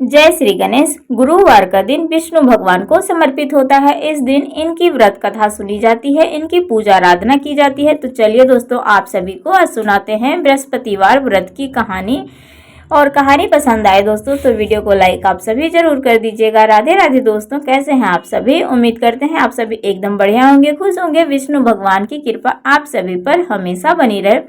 जय श्री गणेश। गुरुवार का दिन विष्णु भगवान को समर्पित होता है। इस दिन इनकी व्रत कथा सुनी जाती है, इनकी पूजा आराधना की जाती है। तो चलिए दोस्तों, आप सभी को आज सुनाते हैं बृहस्पतिवार व्रत की कहानी। और कहानी पसंद आए दोस्तों तो वीडियो को लाइक आप सभी जरूर कर दीजिएगा। राधे राधे दोस्तों, कैसे हैं आप सभी? उम्मीद करते हैं आप सभी एकदम बढ़िया होंगे, खुश होंगे। विष्णु भगवान की कृपा आप सभी पर हमेशा बनी रहे।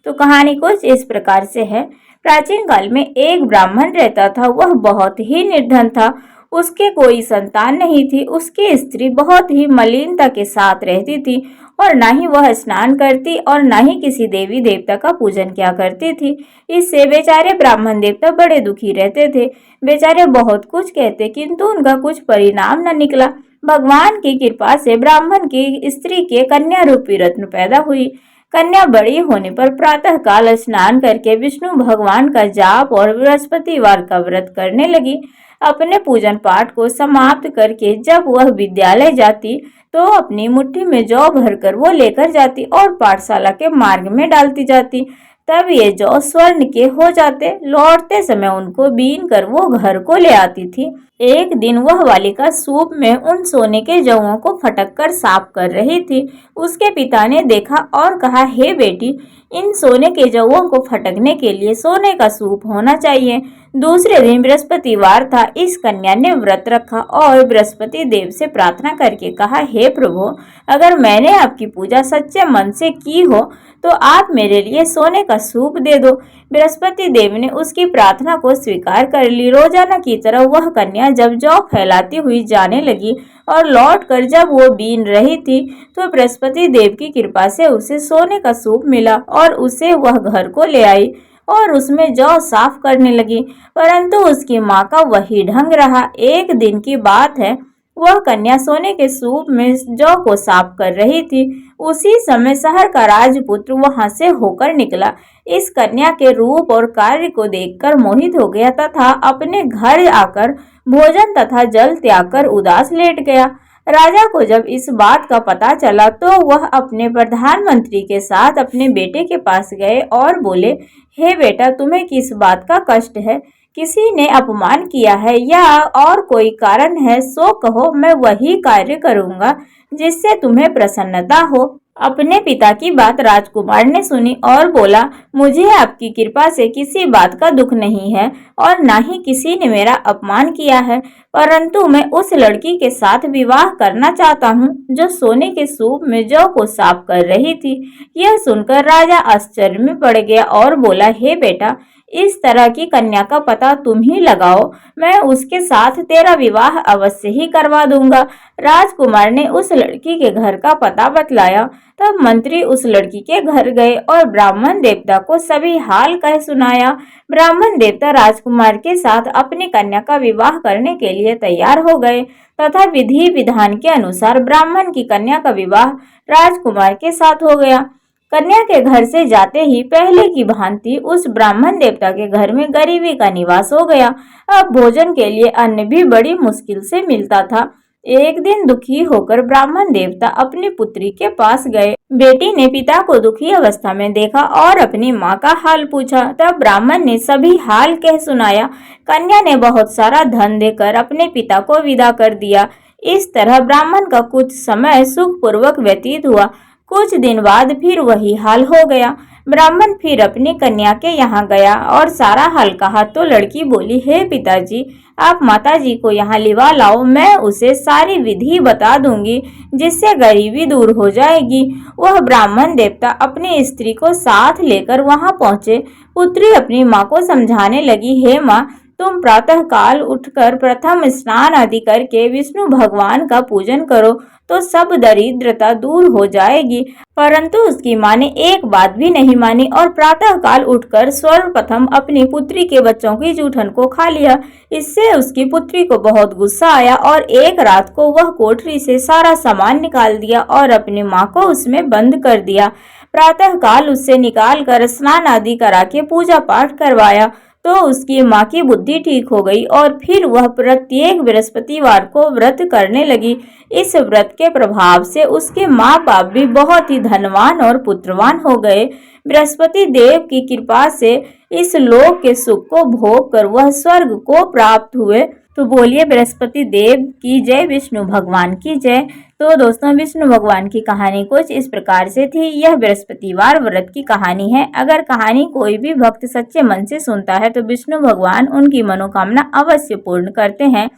तो कहानी कुछ इस प्रकार से है। प्राचीन काल में एक ब्राह्मण रहता था। वह बहुत ही निर्धन था, उसके कोई संतान नहीं थी। उसकी स्त्री बहुत ही मलिनता के साथ रहती थी और ना ही वह स्नान करती और ना ही किसी देवी देवता का पूजन किया करती थी। इससे बेचारे ब्राह्मण देवता बड़े दुखी रहते थे। बेचारे बहुत कुछ कहते किंतु उनका कुछ परिणाम न निकला। भगवान की कृपा से ब्राह्मण की स्त्री के कन्या रूपी रत्न पैदा हुई। कन्या बड़ी होने पर प्रातः काल स्नान करके विष्णु भगवान का जाप और बृहस्पतिवार का व्रत करने लगी। अपने पूजन पाठ को समाप्त करके जब वह विद्यालय जाती तो अपनी मुट्ठी में जौ भरकर वो लेकर जाती और पाठशाला के मार्ग में डालती जाती। तब ये जौ स्वर्ण के हो जाते। लौटते समय उनको बीन कर वो घर को ले आती थी। एक दिन वह बालिका सूप में उन सोने के जौओं को फटक कर साफ कर रही थी। उसके पिता ने देखा और कहा, हे बेटी, इन सोने के जौओं को फटकने के लिए सोने का सूप होना चाहिए। दूसरे दिन बृहस्पतिवार था। इस कन्या ने व्रत रखा और बृहस्पति देव से प्रार्थना करके कहा, हे प्रभु, अगर मैंने आपकी पूजा सच्चे मन से की हो तो आप मेरे लिए सोने का सूप दे दो। बृहस्पति देव ने उसकी प्रार्थना को स्वीकार कर ली। रोजाना की तरह वह कन्या जब जौ फैलाती हुई जाने लगी और लौटकर जब वो बीन रही थी तो बृहस्पति देव की कृपा से उसे सोने का सूप मिला और उसे वह घर को ले आई और उसमें जौ साफ करने लगी। परंतु उसकी माँ का वही ढंग रहा। एक दिन की बात है, वह कन्या सोने के सूप में जौ को साफ कर रही थी। उसी समय शहर का राजपुत्र वहां से होकर निकला। इस कन्या के रूप और कार्य को देखकर मोहित हो गया तथा अपने घर आकर भोजन तथा जल त्याग कर उदास लेट गया। राजा को जब इस बात का पता चला तो वह अपने प्रधानमंत्री के साथ अपने बेटे के पास गए और बोले, हे बेटा, तुम्हें किस बात का कष्ट है? किसी ने अपमान किया है या और कोई कारण है? सो कहो, मैं वही कार्य करूंगा जिससे तुम्हें प्रसन्नता हो। अपने पिता की बात राजकुमार ने सुनी और बोला, मुझे आपकी कृपा से किसी बात का दुख नहीं है और ना ही किसी ने मेरा अपमान किया है, परंतु मैं उस लड़की के साथ विवाह करना चाहता हूँ जो सोने के सूप में जौ को साफ कर रही थी। यह सुनकर राजा आश्चर्य में पड़ गया और बोला, हे बेटा, इस तरह की कन्या का पता तुम ही लगाओ, मैं उसके साथ तेरा विवाह अवश्य ही करवा दूंगा। राजकुमार ने उस लड़की के घर का पता बतलाया। तब मंत्री उस लड़की के घर गए और ब्राह्मण देवता को सभी हाल कह सुनाया। ब्राह्मण देवता राजकुमार के साथ अपनी कन्या का विवाह करने के लिए तैयार हो गए तथा विधि विधान के अनुसार ब्राह्मण की कन्या का विवाह राजकुमार के साथ हो गया। कन्या के घर से जाते ही पहले की भांति उस ब्राह्मण देवता के घर में गरीबी का निवास हो गया। अब भोजन के लिए अन्न भी बड़ी मुश्किल से मिलता था। एक दिन दुखी होकर ब्राह्मण देवता अपनी पुत्री के पास गए। बेटी ने पिता को दुखी अवस्था में देखा और अपनी माँ का हाल पूछा। तब ब्राह्मण ने सभी हाल कह सुनाया। कन्या ने बहुत सारा धन देकर अपने पिता को विदा कर दिया। इस तरह ब्राह्मण का कुछ समय सुखपूर्वक व्यतीत हुआ। कुछ दिन बाद फिर वही हाल हो गया। ब्राह्मण फिर अपनी कन्या के यहाँ गया और सारा हाल कहा तो लड़की बोली, हे पिताजी, आप माताजी को यहाँ लिवा लाओ, मैं उसे सारी विधि बता दूंगी जिससे गरीबी दूर हो जाएगी। वह ब्राह्मण देवता अपनी स्त्री को साथ लेकर वहाँ पहुँचे। पुत्री अपनी माँ को समझाने लगी, हे माँ, तुम प्रातः काल उठकर प्रथम स्नान आदि करके विष्णु भगवान का पूजन करो तो सब दरिद्रता दूर हो जाएगी। परंतु उसकी माँ ने एक बात भी नहीं मानी और प्रातः काल उठकर सर्वप्रथम अपनी पुत्री के बच्चों की जूठन को खा लिया। इससे उसकी पुत्री को बहुत गुस्सा आया और एक रात को वह कोठरी से सारा सामान निकाल दिया और अपनी माँ को उसमें बंद कर दिया। प्रातः काल उससे निकाल कर स्नान आदि करा के पूजा पाठ करवाया तो उसकी माँ की बुद्धि ठीक हो गई और फिर वह प्रत्येक बृहस्पतिवार को व्रत करने लगी। इस व्रत के प्रभाव से उसके माँ बाप भी बहुत ही धनवान और पुत्रवान हो गए। बृहस्पति देव की कृपा से इस लोक के सुख को भोग कर वह स्वर्ग को प्राप्त हुए। तो बोलिए बृहस्पति देव की जय, विष्णु भगवान की जय। तो दोस्तों, विष्णु भगवान की कहानी कुछ इस प्रकार से थी। यह बृहस्पतिवार व्रत की कहानी है। अगर कहानी कोई भी भक्त सच्चे मन से सुनता है तो विष्णु भगवान उनकी मनोकामना अवश्य पूर्ण करते हैं।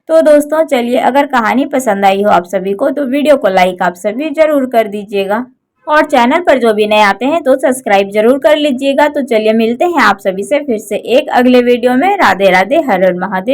तो दोस्तों चलिए, अगर कहानी पसंद आई हो आप सभी को तो वीडियो को लाइक आप सभी जरूर कर दीजिएगा और चैनल पर जो भी नए आते हैं तो सब्सक्राइब जरूर कर लीजिएगा। तो चलिए, मिलते हैं आप सभी से फिर से एक अगले वीडियो में। राधे राधे, हर हर महादेव।